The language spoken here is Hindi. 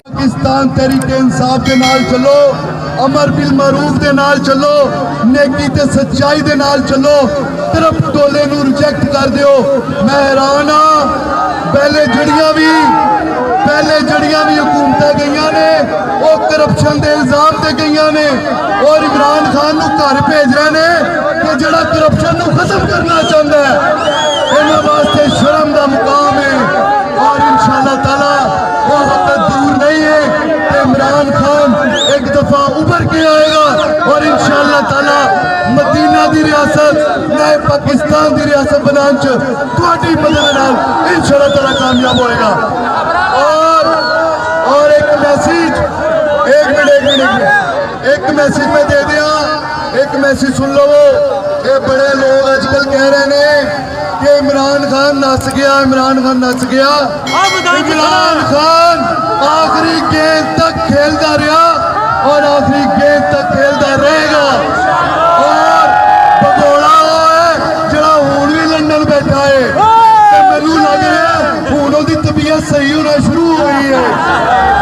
पाकिस्तान तहरीके इंसाफ के नाल चलो, अमर बिल मारूफ के नाल चलो, नेकी ते सच्चाई के नाल चलो, तरफ टोले नूं रिजेक्ट कर दिओ। मैं हैरान हाँ, पहले जड़ियां भी हुकूमतें गई ने, वो करप्शन के इल्जाम से गई ने और इमरान खान नूं घर भेज रहे हैं कि जड़ा करप्शन नूं खत्म करना चाहता है। इन्हां वास्ते शर्म का मुकाम है और इंशाअल्लाह ताला वो वक्त दूर नहीं है कि इमरान खान एक दफा उभर के आएगा और इंशाअल्लाह ताला मदीना की रियासत नए पाकिस्तान की रियासत बनाने थोड़ी मदद नाल इंशाअल्लाह ताला कामयाब होएगा। और एक मैसेज में दे दिया, एक मैसेज सुन लो। ये बड़े लोग आजकल कह रहे हैं कि इमरान खान नस गया, इमरान खान नस गया। इमरान खान आखिरी गेंद तक खेलता रहा और आखिरी गेंद तक खेलता रहेगा। और भगोड़ा है जरा हूं भी लंदन बैठा है, मैनू लग रहा है हूं उसकी तबीयत सही होना शुरू हो गई है।